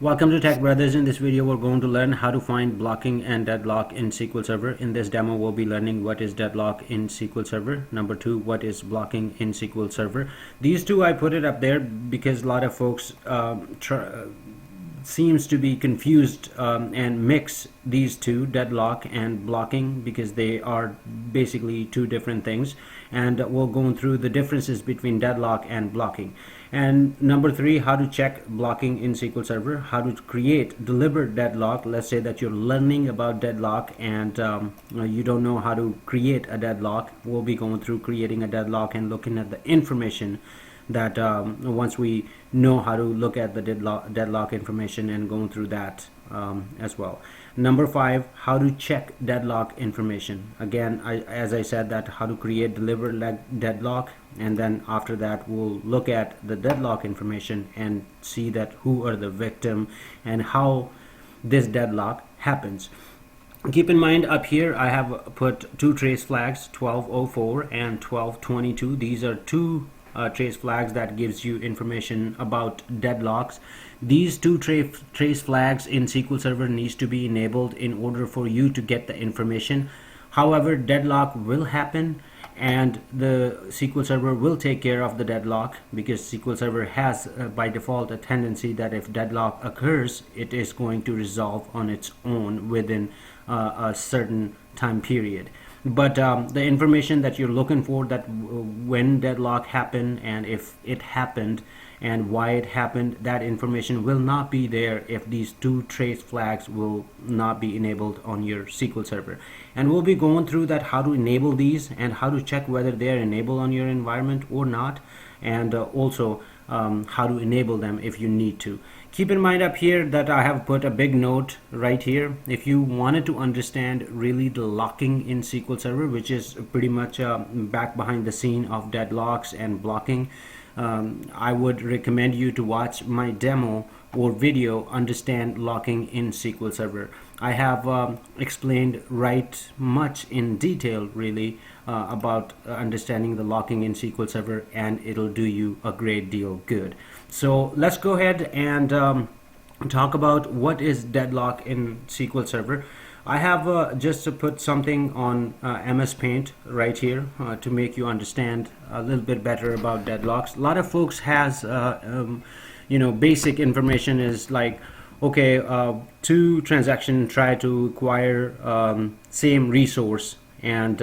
Welcome to Tech Brothers. In this video we're going to learn how to find blocking and deadlock in SQL Server. In this demo we'll be learning what is deadlock in SQL Server. Number two, what is blocking in SQL Server. These two I put it up there because a lot of folks seems to be confused and mix these two, deadlock and blocking, because they are basically two different things, and we'll go through the differences between deadlock and blocking. And number three, how to check blocking in SQL Server, how to create deliberate deadlock. Let's say that you're learning about deadlock and you don't know how to create a deadlock. We'll be going through creating a deadlock and looking at the information that once we know how to look at the deadlock information and going through that as well. Number five, how to check deadlock information. Again, as I said, that how to create deliberate deadlock, and then after that we'll look at the deadlock information and see that who are the victim and how this deadlock happens. Keep in mind, up here I have put two trace flags, 1204 and 1222. These are two trace flags that gives you information about deadlocks. These two trace flags in SQL Server needs to be enabled in order for you to get the information. However, deadlock will happen and the SQL Server will take care of the deadlock, because SQL Server has by default a tendency that if deadlock occurs, it is going to resolve on its own within a certain time period. But the information that you're looking for, that when deadlock happened and if it happened and why it happened, that information will not be there if these two trace flags will not be enabled on your SQL Server. And we'll be going through that, how to enable these and how to check whether they're enabled on your environment or not, and also how to enable them if you need to. Keep in mind up here that I have put a big note right here. If you wanted to understand really the locking in SQL Server, which is pretty much back behind the scene of deadlocks and blocking, I would recommend you to watch my demo or video, Understand Locking in SQL Server. I have explained right much in detail really about understanding the locking in SQL Server, and it'll do you a great deal good. So let's go ahead and talk about what is deadlock in SQL Server. I have just put something on MS Paint right here to make you understand a little bit better about deadlocks. A lot of folks has basic information is like, okay, two transactions try to acquire same resource, and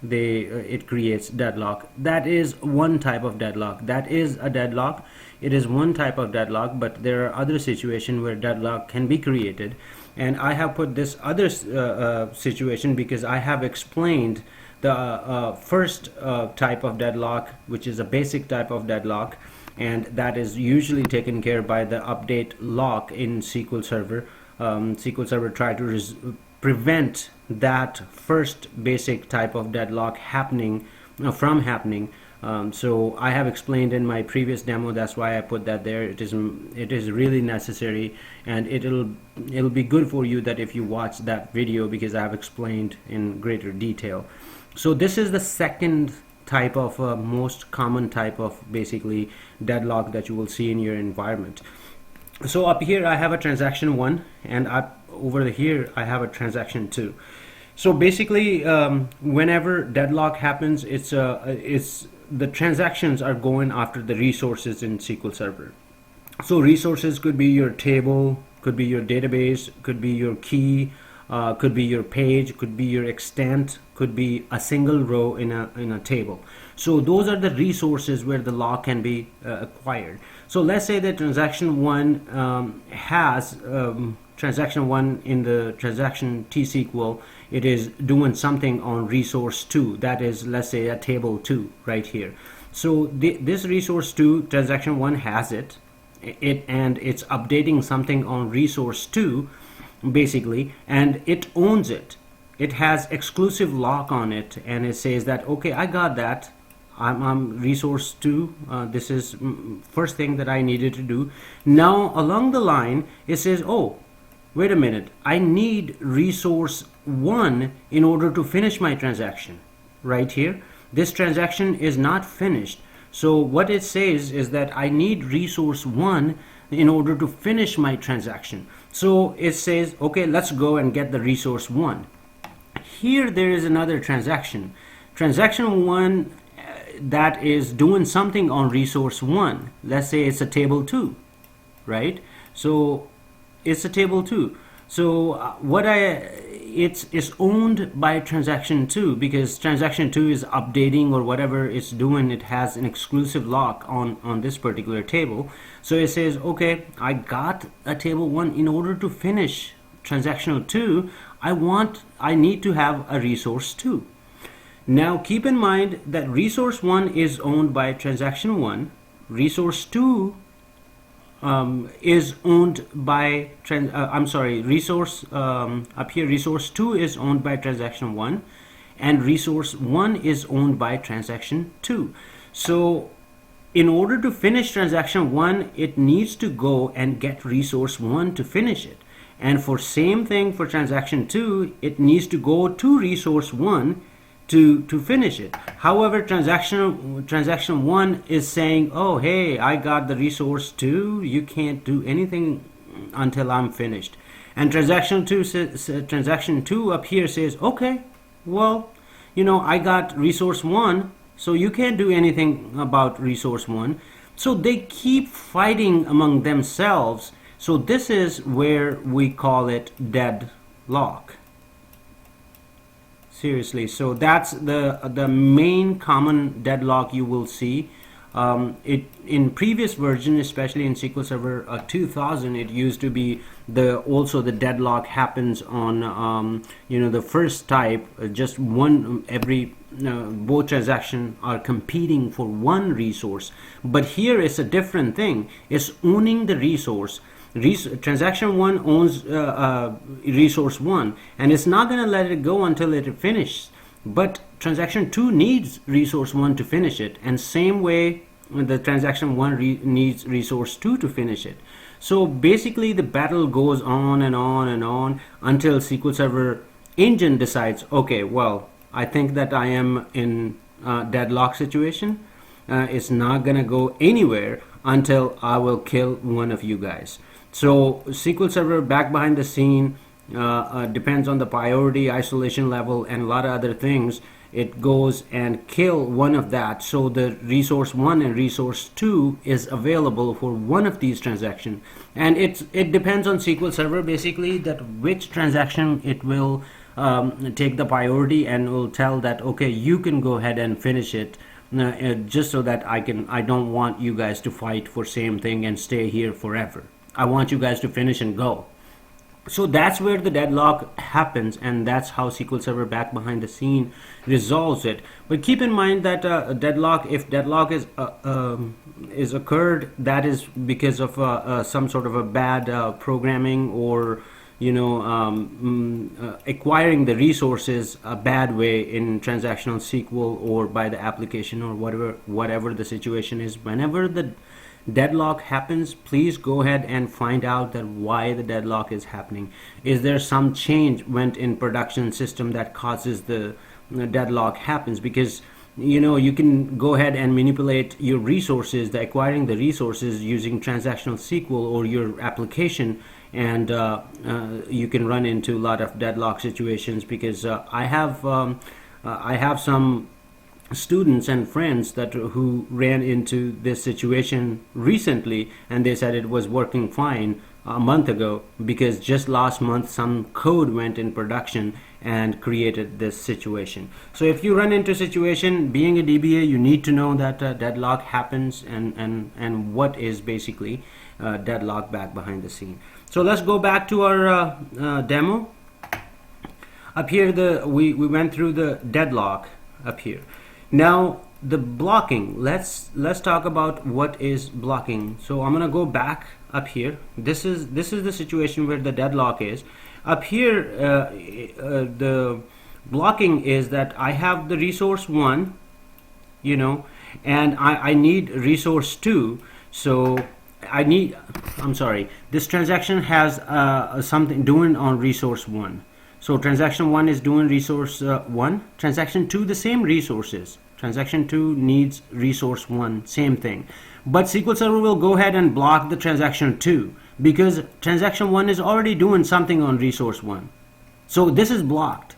it creates deadlock. That is one type of deadlock. That is a deadlock. It is one type of deadlock, but there are other situations where deadlock can be created. And I have put this other situation because I have explained the first type of deadlock, which is a basic type of deadlock, and that is usually taken care by the update lock in SQL Server. SQL Server try to prevent that first basic type of deadlock from happening. So I have explained in my previous demo, that's why I put that there. It is really necessary, and it'll be good for you that if you watch that video, because I have explained in greater detail. So this is the second type of most common type of basically deadlock that you will see in your environment. So up here I have a transaction 1, and over here I have a transaction 2. So basically whenever deadlock happens, it's the transactions are going after the resources in SQL Server. So resources could be your table, could be your database, could be your key, could be your page, could be your extent, could be a single row in a table. So those are the resources where the lock can be acquired. So let's say that transaction 1 has transaction 1 in the transaction T-SQL, it is doing something on resource 2, that is, let's say, a table 2 right here. So this resource 2, transaction 1 has it, and it's updating something on resource 2 basically, and it owns it. It has exclusive lock on it, and it says that, okay, I got that, I'm resource 2, this is first thing that I needed to do. Now along the line it says, oh, wait a minute, I need resource 1 in order to finish my transaction. Right here, this transaction is not finished. So what it says is that I need resource 1 in order to finish my transaction. So it says, okay, let's go and get the resource 1. Here there is another transaction. Transaction 1 that is doing something on resource 1. Let's say it's a table 2, right? So it's a table 2. So it's owned by transaction 2, because transaction 2 is updating or whatever it's doing. It has an exclusive lock on this particular table. So it says, okay, I got a table 1. In order to finish transactional 2, I need to have a resource 2. Now keep in mind that resource 1 is owned by transaction 1. Resource 2 is owned by resource up here, resource 2 is owned by transaction 1, and resource 1 is owned by transaction 2. So in order to finish transaction 1, it needs to go and get resource 1 to finish it. And for same thing for transaction 2, it needs to go to resource 1 to finish it. However, transaction 1 is saying, oh hey, I got the resource 2, you can't do anything until I'm finished. And transaction 2 up here says, okay, well, I got resource 1, so you can't do anything about resource 1. So they keep fighting among themselves. So this is where we call it deadlock. Seriously, so that's the main common deadlock you will see. It in previous version, especially in SQL Server 2000, it used to be also the deadlock happens on the first type, just one both transactions are competing for one resource. But here it's a different thing. It's owning the resource. Transaction 1 owns resource 1, and it's not going to let it go until it finishes. But transaction 2 needs resource 1 to finish it, and same way the transaction 1 needs resource 2 to finish it. So basically the battle goes on and on and on until SQL Server engine decides, okay, well, I think that I am in deadlock situation. It's not going to go anywhere until I will kill one of you guys. So SQL Server back behind the scene depends on the priority, isolation level, and a lot of other things. It goes and kill one of that. So the resource 1 and resource 2 is available for one of these transactions. And it depends on SQL Server basically that which transaction it will take the priority, and will tell that, okay, you can go ahead and finish it. Just so that I don't want you guys to fight for same thing and stay here forever. I want you guys to finish and go. So that's where the deadlock happens, and that's how SQL Server back behind the scene resolves it. But keep in mind that if deadlock is occurred, that is because of some sort of a bad programming, or acquiring the resources a bad way in transactional SQL, or by the application, or whatever the situation is. Whenever the deadlock happens, please go ahead and find out that why the deadlock is happening. Is there some change went in production system that causes the deadlock happens? Because you can go ahead and manipulate your resources, acquiring the resources using transactional SQL or your application, and you can run into a lot of deadlock situations. Because I have some students and friends who ran into this situation recently, and they said it was working fine a month ago, because just last month some code went in production and created this situation. So if you run into situation, being a DBA, you need to know that deadlock happens, and what is basically deadlock back behind the scene. So let's go back to our demo. Up here we went through the deadlock up here. Now the blocking, let's talk about what is blocking. So I'm gonna go back up here. This is the situation where the deadlock is. Up here the blocking is that I have the resource 1, and I need resource 2. So this transaction has something doing on resource 1. So transaction 1 is doing resource 1. Transaction 2 the same resources. Transaction 2 needs resource 1, same thing. But SQL Server will go ahead and block the transaction 2 because transaction 1 is already doing something on resource 1. So this is blocked.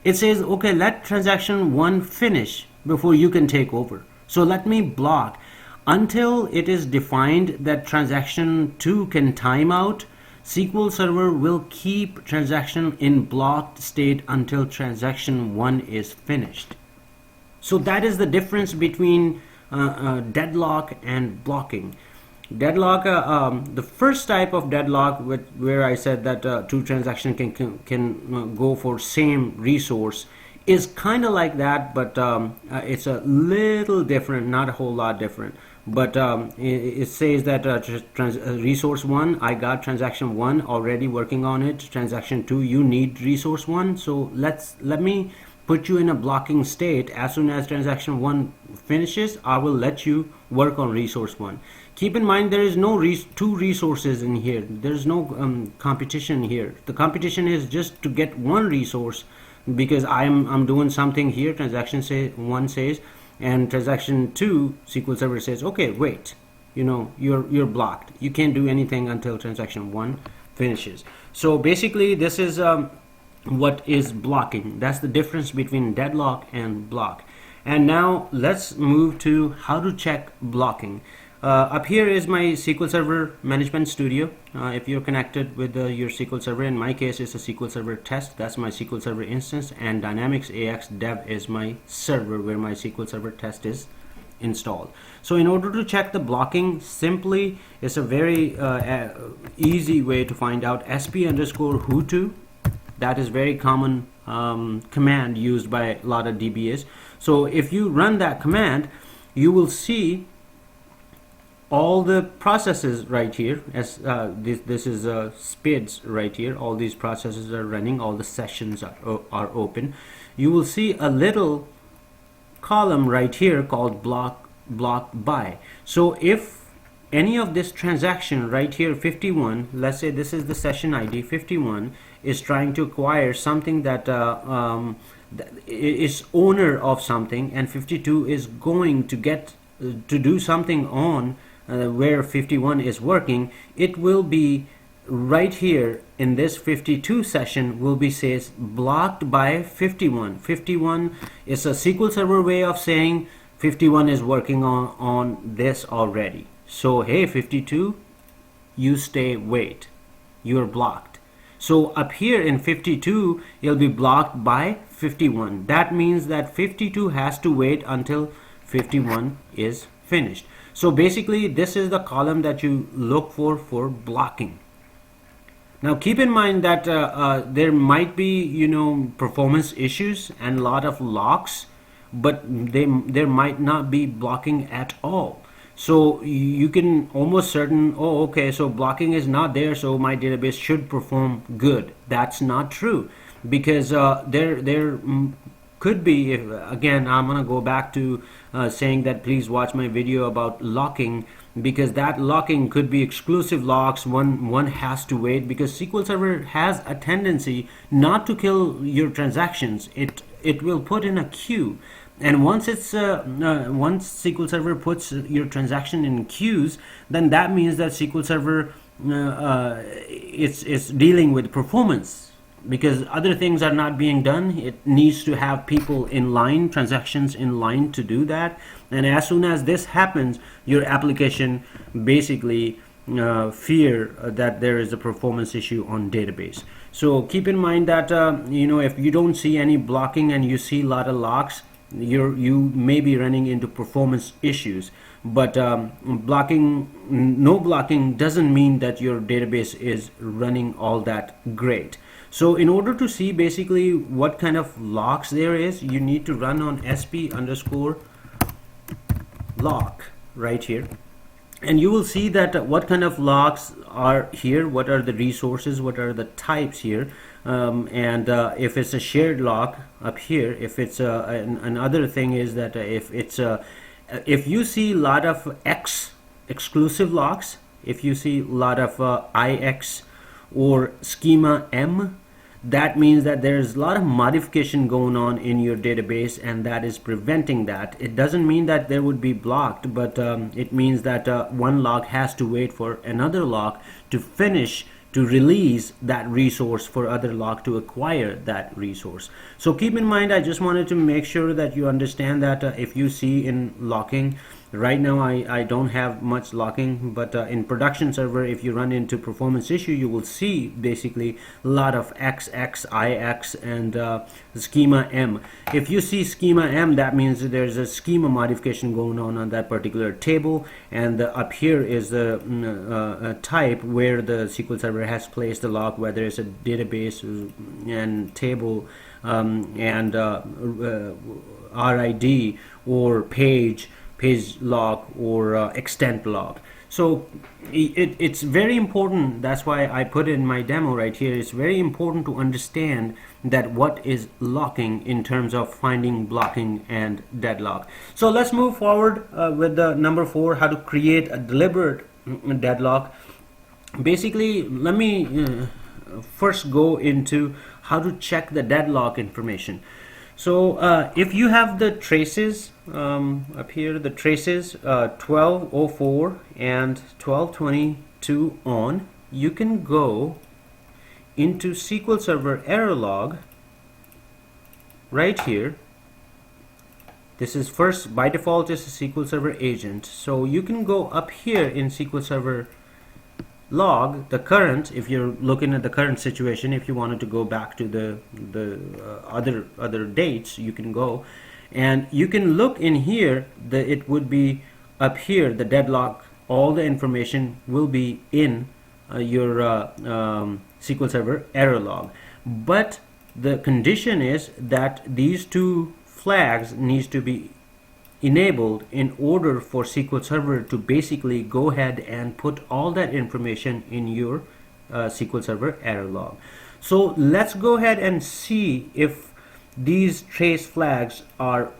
It says, okay, let transaction 1 finish before you can take over. So let me block until it is defined that transaction 2 can time out. SQL Server will keep transaction in blocked state until transaction 1 is finished. So that is the difference between deadlock and blocking. Deadlock, the first type of deadlock where I said that two transactions can go for same resource is kind of like that, but it's a little different, not a whole lot different. But it says that resource 1, I got transaction 1 already working on it. Transaction 2, you need resource 1. So let me put you in a blocking state. As soon as transaction 1 finishes, I will let you work on resource 1. Keep in mind there is no two resources in here. There is no competition here. The competition is just to get one resource, because I'm doing something here. Transaction 1 says, and transaction 2 SQL Server says, okay, wait, you're blocked. You can't do anything until transaction 1 finishes. So basically this is what is blocking. That's the difference between deadlock and block. And now let's move to how to check blocking. Up here is my SQL Server Management Studio. If you're connected with your SQL Server, in my case it's a SQL Server test. That's my SQL Server instance, and Dynamics AX Dev is my server where my SQL Server test is installed. So in order to check the blocking, simply it's a very easy way to find out sp_who2. That is very common command used by a lot of DBAs. So if you run that command, you will see all the processes right here. As this is SPIDs right here. All these processes are running. All the sessions are open. You will see a little column right here called block by. So if any of this transaction right here, 51, let's say this is the session ID 51, is trying to acquire something that is owner of something, and 52 is going to get to do something on where 51 is working, it will be right here in this 52 session will be says blocked by 51. 51 is a SQL Server way of saying 51 is working on this already. So hey 52, you wait, you're blocked. So up here in 52 you'll be blocked by 51. That means that 52 has to wait until 51 is finished. So basically this is the column that you look for blocking. Now keep in mind that there might be performance issues and a lot of locks, but there might not be blocking at all. So you can almost certain, oh okay, so blocking is not there, so my database should perform good. That's not true, because there could be, again I'm gonna go back to saying that please watch my video about locking, because that locking could be exclusive locks. One has to wait, because SQL Server has a tendency not to kill your transactions. It will put in a queue, and once once SQL Server puts your transaction in queues, then that means that SQL Server it's dealing with performance, because other things are not being done. It needs to have people in line, transactions in line to do that. And as soon as this happens, your application basically fear that there is a performance issue on database. So keep in mind that if you don't see any blocking and you see a lot of locks, you may be running into performance issues. But no blocking doesn't mean that your database is running all that great. So in order to see basically what kind of locks there is, you need to run on sp_lock right here, and you will see that what kind of locks are here, what are the resources, what are the types here, and if it's a shared lock up here, if it's another thing is that if you see a lot of X exclusive locks, if you see a lot of IX or schema M, that means that there's a lot of modification going on in your database, and that is preventing that. It doesn't mean that there would be blocked, but it means that one lock has to wait for another lock to finish, to release that resource for other lock to acquire that resource. So keep in mind, I just wanted to make sure that you understand that if you see in locking, right now I don't have much locking, but in production server, if you run into performance issue, you will see basically a lot of XX, IX, and schema M. If you see schema M, that means that there's a schema modification going on that particular table, and up here is the type where the SQL Server has placed the lock, whether it's a database and table and RID or page log or extent log. So it's very important. That's why I put in my demo right here. It's very important to understand that what is locking in terms of finding, blocking, and deadlock. So let's move forward with the number 4, how to create a deliberate deadlock. Basically, let me first go into how to check the deadlock information. So if you have the traces up here, the traces 1204 and 1222 on, you can go into SQL Server error log right here. This is first, by default, is a SQL Server agent. So you can go up here in SQL Server log, the current, if you're looking at the current situation. If you wanted to go back to the other dates, you can go and you can look in here. It would be up here, the deadlock. All the information will be in your SQL Server error log, but the condition is that these two flags needs to be enabled in order for SQL Server to basically go ahead and put all that information in your SQL Server error log. So let's go ahead and see if these trace flags are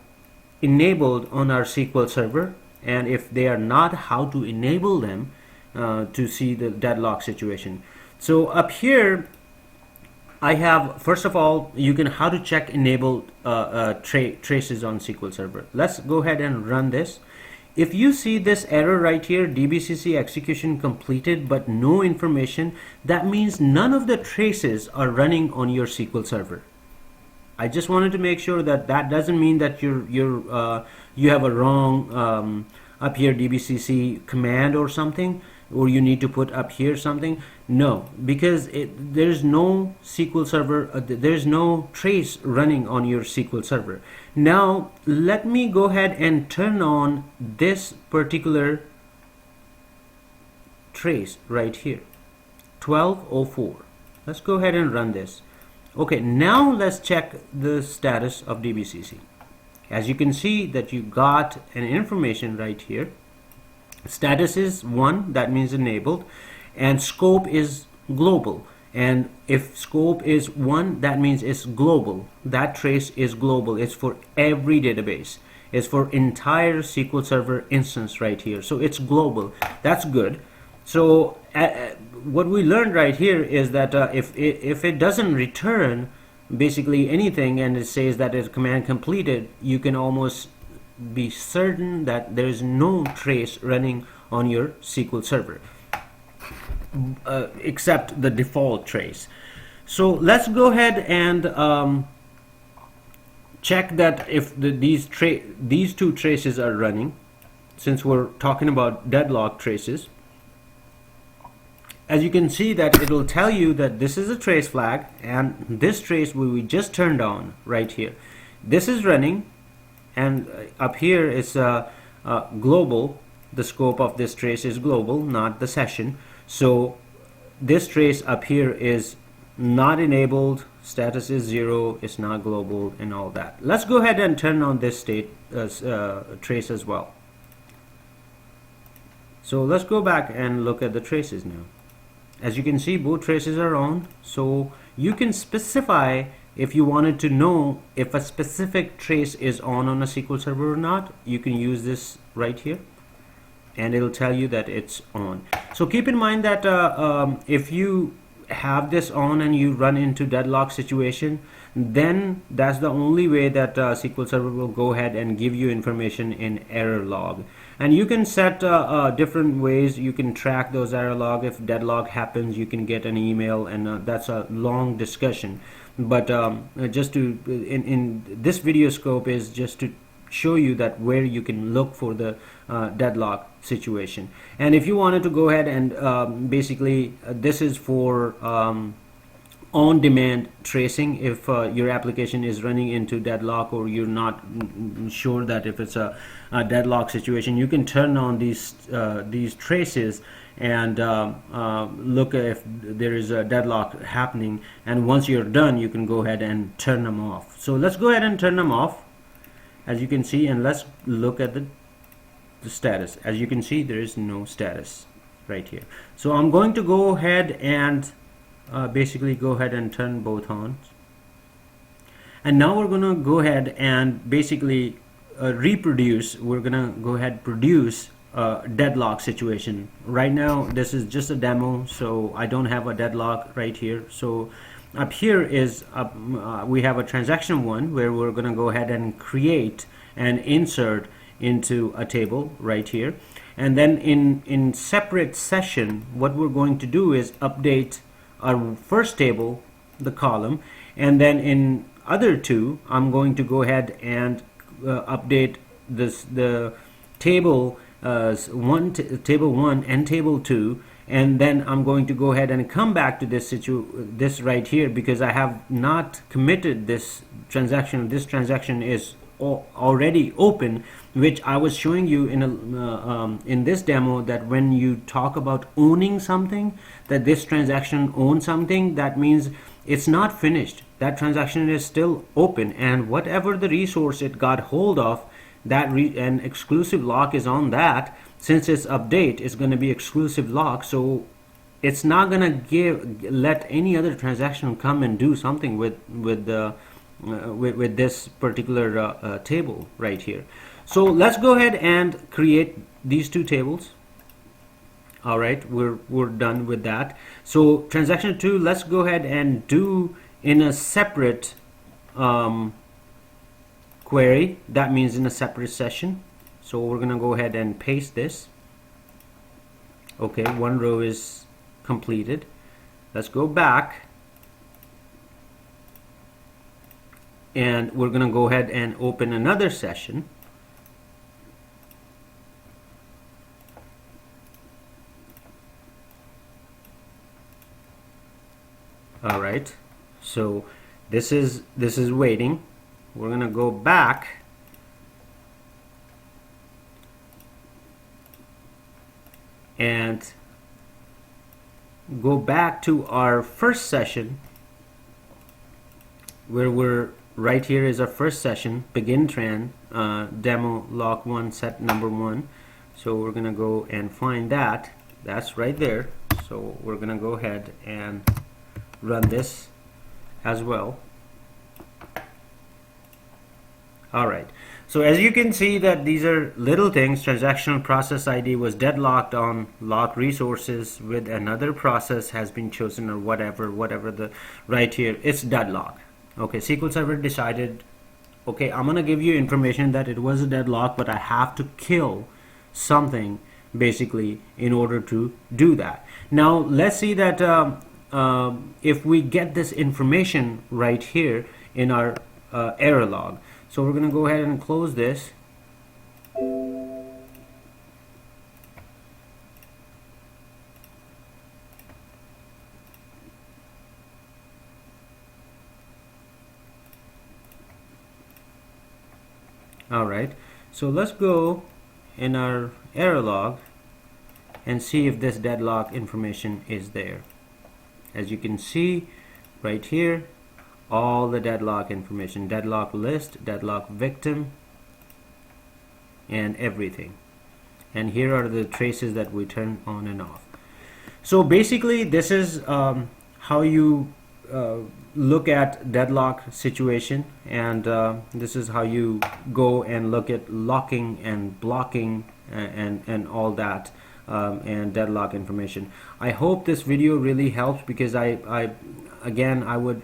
enabled on our SQL Server, and if they are not, how to enable them to see the deadlock situation. So up here I have, first of all, you can how to check enabled traces on SQL Server. Let's go ahead and run this. If you see this error right here, DBCC execution completed but no information, that means none of the traces are running on your SQL Server. I just wanted to make sure that that doesn't mean that you have a wrong up here DBCC command or something, or you need to put up here something. No, because there's no SQL Server, there's no trace running on your SQL Server. Now let me go ahead and turn on this particular trace right here, 1204. Let's go ahead and run this. Okay, now let's check the status of DBCC. As you can see that you got an information right here. Status is 1, that means enabled, and scope is global. And if scope is 1, that means it's global. That trace is global. It's for every database. It's for entire SQL Server instance right here. So it's global. That's good. So what we learned right here is that if it doesn't return basically anything, and it says that it's command completed, you can almost be certain that there is no trace running on your SQL Server except the default trace. So let's go ahead and check that if these two traces are running, since we're talking about deadlock traces. As you can see that it will tell you that this is a trace flag, and this trace we just turned on right here. This is running, and up here is global. The scope of this trace is global, not the session. So this trace up here is not enabled, status is 0, it's not global, and all that. Let's go ahead and turn on this state trace as well. So let's go back and look at the traces now. As you can see, both traces are on. So you can specify if you wanted to know if a specific trace is on a SQL Server or not. You can use this right here, and it'll tell you that it's on. So keep in mind that if you have this on and you run into deadlock situation, then that's the only way that SQL Server will go ahead and give you information in error log. And you can set different ways you can track those error log. If deadlock happens, you can get an email, and that's a long discussion. But just to in this video scope is just to show you that where you can look for the deadlock situation. And if you wanted to go ahead and basically this is for on-demand tracing. If your application is running into deadlock, or you're not sure that if it's a deadlock situation, you can turn on these traces and look if there is a deadlock happening, and once you're done you can go ahead and turn them off. So let's go ahead and turn them off, as you can see, and let's look at the status. As you can see, there is no status right here. So I'm going to go ahead and basically go ahead and turn both on, and now we're gonna go ahead and basically reproduce. We're gonna go ahead and produce a deadlock situation. Right now this is just a demo, so I don't have a deadlock right here. So up here is we have a transaction one where we're gonna go ahead and create and insert into a table right here, and then in separate session what we're going to do is update our first table, the column, and then in other two I'm going to go ahead and update the table table 1 and table 2, and then I'm going to go ahead and come back to this right here, because I have not committed this transaction. This transaction is already open, which I was showing you in this demo, that when you talk about owning something, that this transaction owns something, that means it's not finished. That transaction is still open, and whatever the resource it got hold of, that an exclusive lock is on that. Since it's update, it's going to be exclusive lock, so it's not going to let any other transaction come and do something with this particular table right here. So let's go ahead and create these two tables. All right, we're done with that. So transaction 2, let's go ahead and do in a separate query. That means in a separate session. So we're gonna go ahead and paste this. Okay, one row is completed. Let's go back, and we're gonna go ahead and open another session. All right, so this is waiting. We're gonna go back and go back to our first session, where we're right here is our first session, begin tran demo lock 1 set number 1. So we're gonna go and find that. That's right there. So we're gonna go ahead and run this as well. All right, so as you can see that these are little things. Transactional process ID was deadlocked on lock resources with another process has been chosen, or whatever the right here, it's deadlock. Okay, SQL Server decided, okay, I'm gonna give you information that it was a deadlock, but I have to kill something basically in order to do that. Now let's see that if we get this information right here in our error log. So we're going to go ahead and close this. All right, so let's go in our error log and see if this deadlock information is there. As you can see right here, all the deadlock information, deadlock list, deadlock victim, and everything. And here are the traces that we turn on and off. So basically this is how you look at deadlock situation, and this is how you go and look at locking and blocking and all that and deadlock information. I hope this video really helps, because again, I would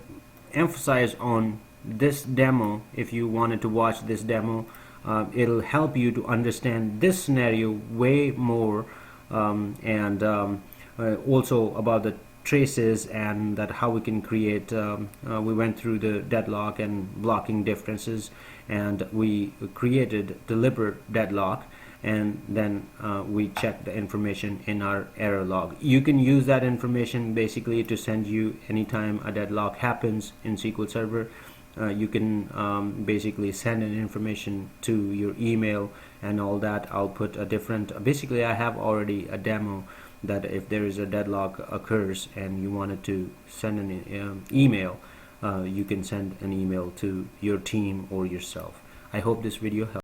emphasize on this demo. If you wanted to watch this demo, it'll help you to understand this scenario way more, and also about the traces, and that how we can create, we went through the deadlock and blocking differences, and we created deliberate deadlock, and then we check the information in our error log. You can use that information basically to send you anytime a deadlock happens in SQL Server. You can basically send an information to your email and all that. I'll put a different, basically I have already a demo that if there is a deadlock occurs and you wanted to send an email, you can send an email to your team or yourself. I hope this video helped.